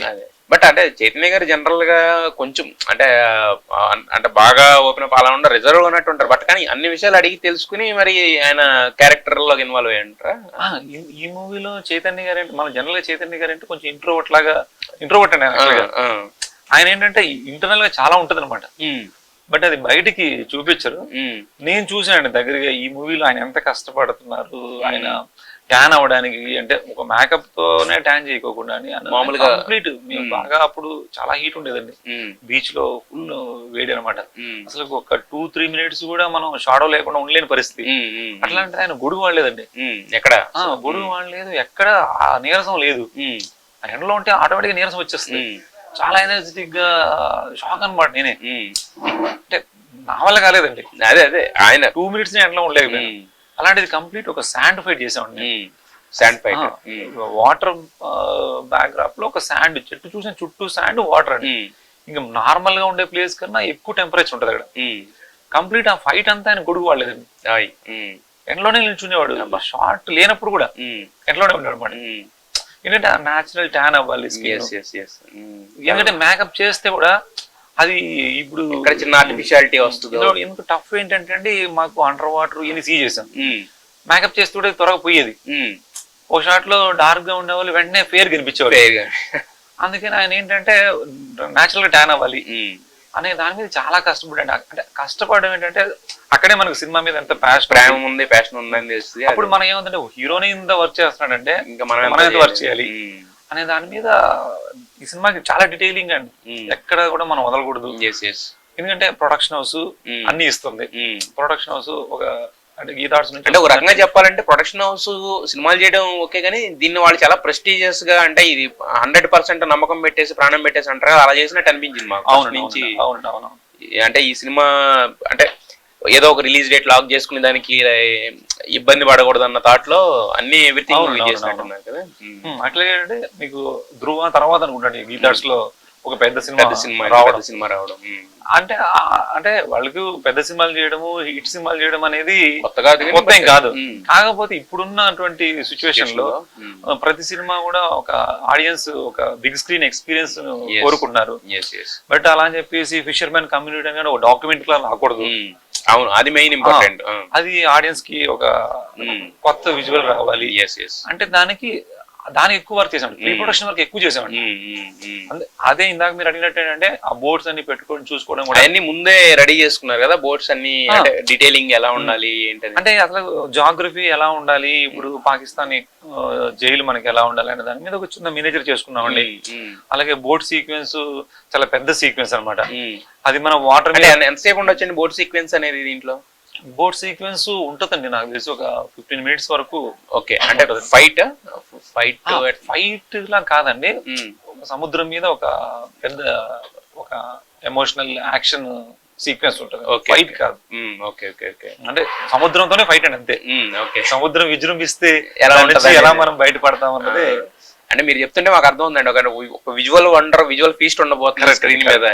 నుంచి. బట్ అంటే చైతన్య గారు జనరల్ గా కొంచెం అంటే అంటే బాగా ఓపెన్ అప్ అలా ఉండరు, రిజర్వ్ ఉన్నట్టు ఉంటారు. బట్ కానీ అన్ని విషయాలు అడిగి తెలుసుకుని మరి ఆయన క్యారెక్టర్ లో ఇన్వాల్వ్ అయ్యంటారా? ఈ మూవీలో చైతన్య గారు అంటే మన జనరల్ గా చైతన్య గారు అంటే కొంచెం ఇంట్రోవర్ట్ అండి ఆయన ఏంటంటే ఇంటర్నల్ గా చాలా ఉంటది అనమాట. బట్ అది బయటికి చూపించరు. నేను చూసానండి దగ్గరగా ఈ మూవీలో ఆయన ఎంత కష్టపడుతున్నారు. ఆయన ట్యాన్ అవ్వడానికి అంటే ఒక మేకప్ తోనే ట్యాన్ చేయకోకుండా మామూలుగా కంప్లీట్ మేము బాగా అప్పుడు చాలా హీట్ ఉండేదండి బీచ్ లో, ఫుల్ వేడి అనమాట. అసలు ఒక 2-3 మినిట్స్ కూడా మనం షాడో లేకుండా ఉండలేని పరిస్థితి. అట్లాంటి ఆయన గొడుగు వాడలేదండి, ఎక్కడ గొడుగు వాడలేదు, ఎక్కడ నీరసం లేదు. ఎండలో ఉంటే ఆటోమేటిక్ నీరసం వచ్చేస్తుంది. చాలా ఎనర్జెటిక్ గా షాక్ అనమాట. నేనే అంటే నా వల్ల కాలేదండి. అదే ఆయన 2 మినిట్స్ ఎండలో ఉండలేకపోయాను. అలాంటిది కంప్లీట్ ఒక శాండ్ ఫైట్ చేసామండి. శాండ్ ఫైట్, వాటర్ బ్యాక్గ్రాప్ లో ఒక శాండ్, చెట్టు చూసిన చుట్టూ శాండ్, వాటర్ అండి. ఇంకా నార్మల్ గా ఉండే ప్లేస్ కన్నా ఎక్కువ టెంపరేచర్ ఉంటది అక్కడ. కంప్లీట్ ఆ ఫైట్ అంతా ఆయన గొడుగు వాడలేదండి, ఎండలోనే నిల్చునేవాడు. షార్ట్ లేనప్పుడు కూడా ఎండలోనే ఉండేవాడు అనమాట. ఏంటంటే న్యాచురల్ ట్యాన్ అవ్వాలి. ఎందుకంటే మేకప్ చేస్తే కూడా అది ఇప్పుడు చిన్న ఆర్టిఫిషియాలిటీ వస్తుంది. ఎందుకు టఫ్ ఏంటంటే అండి, మాకు అండర్ వాటర్ ఇవన్నీ సీ చేసాం. మేకప్ చేస్తూ కూడా త్వరగా పోయేది. ఒక షాట్ లో డార్క్ గా ఉండేవాళ్ళు వెంటనే ఫేర్ కనిపించేవాళ్ళు. అందుకని ఆయన ఏంటంటే న్యాచురల్ గా ట్యాన్ అవ్వాలి అనే దాని మీద చాలా కష్టపడ్డాడు. అంటే కష్టపడడం ఏంటంటే అక్కడే మనకు సినిమా మీద ఎంత ప్రేమ ఉంది, ప్యాషన్ ఉందని తెలుస్తుంది. అప్పుడు మనం ఏమంటే హీరోని ఇంత వర్క్ చేస్తున్నాడంటే ఇంకా మనం ఎంత వర్క్ చేయాలి అనే దాని మీద ఈ సినిమాకి చాలా డీటెయిలింగ్ అండి. ఎక్కడ కూడా మనం వదలకూడదు. ఎందుకంటే ప్రొడక్షన్ హౌస్ అన్ని ఇస్తుంది. ప్రొడక్షన్ హౌస్ ఒక అంటే గీతార్ట్స్ నుంచి అంటే ఒక రకంగా చెప్పాలంటే ప్రొడక్షన్ హౌస్ సినిమాలు చేయడం ఓకే, కానీ దీన్ని వాళ్ళు చాలా ప్రెస్టీజియస్ గా అంటే ఇది 100% నమ్మకం పెట్టేసి ప్రాణం పెట్టేసి అంటారు, అలా చేసినట్టు అనిపించింది మాకు నుంచి. అంటే ఈ సినిమా అంటే ఏదో ఒక రిలీజ్ డేట్ లాక్ చేసుకునే దానికి ఇబ్బంది పడకూడదు అన్న థాట్ లో అన్ని ఎవ్రీథింగ్ చేసినట్టున్నారు కదా. అట్లాగే మీకు ధృవ తర్వాత అనుకుంటాను గీతార్ట్స్ లో ఒక పెద్ద సినిమా రావడం అంటే వాళ్ళకి పెద్ద సినిమాలు చేయడము, హిట్ సినిమాలు చేయడం అనేది కొత్త ఏం కాదు. కాకపోతే ఇప్పుడున్నటువంటి సిచ్యువేషన్ లో ప్రతి సినిమా కూడా ఒక ఆడియన్స్ ఒక బిగ్ స్క్రీన్ ఎక్స్పీరియన్స్ కోరుకుంటున్నారు. బట్ అలా అని చెప్పేసి ఫిషర్మెన్ కమ్యూనిటీ అనేది ఒక డాక్యుమెంట్ లా రాకూడదు. అవును, అది మెయిన్ ఇంపార్టెంట్. అది ఆడియన్స్ కి ఒక కొత్త విజువల్ రావాలి. అంటే దానికి ఎక్కువ వర్క్ చేసాం, ప్రీ ప్రొడక్షన్ వర్క్ ఎక్కువ చేసామండి. అదే ఇందాక మీరు అడిగినట్టు ఏంటంటే ఆ బోర్డ్స్ అన్ని పెట్టుకొని చూసుకోవడం కూడా అన్ని ముందే రెడీ చేసుకున్నారు కదా. బోర్డ్స్ అన్ని డీటెయిలింగ్ ఎలా ఉండాలి ఏంటంటే అంటే అసలు జాగ్రఫీ ఎలా ఉండాలి, ఇప్పుడు పాకిస్తాన్ జైలు మనకి ఎలా ఉండాలి అనే దాని మీద ఒక చిన్న మేనేజర్ చేసుకున్నామండి. అలాగే బోర్డ్ సీక్వెన్స్ చాలా పెద్ద సీక్వెన్స్ అనమాట. అది మన వాటర్ మీద ఎంతసేపు ఉండొచ్చండి బోర్డ్ సీక్వెన్స్ అనేది? దీంట్లో బోట్ సీక్వెన్స్ ఉంటుందండి నాకు తెలిసి ఒక 15 మినిట్స్ వరకు. ఓకే, అంటే ఫైట్ లా కాదండి, సముద్రం మీద ఒక పెద్ద ఒక ఎమోషనల్ యాక్షన్ సీక్వెన్స్ ఉంటుంది, ఫైట్ కాదు. అంటే సముద్రంతోనే ఫైట్ అండి అంతే. సముద్రం విజృంభిస్తే ఎలా మనం బయటపడతాం అన్నది అంటే మీరు చెప్తుంటే మాకు అర్థం ఉందండి. ఒక విజువల్ వండర్, విజువల్ ఫీస్ట్ ఉండబోతున్నారు స్క్రీన్ మీద.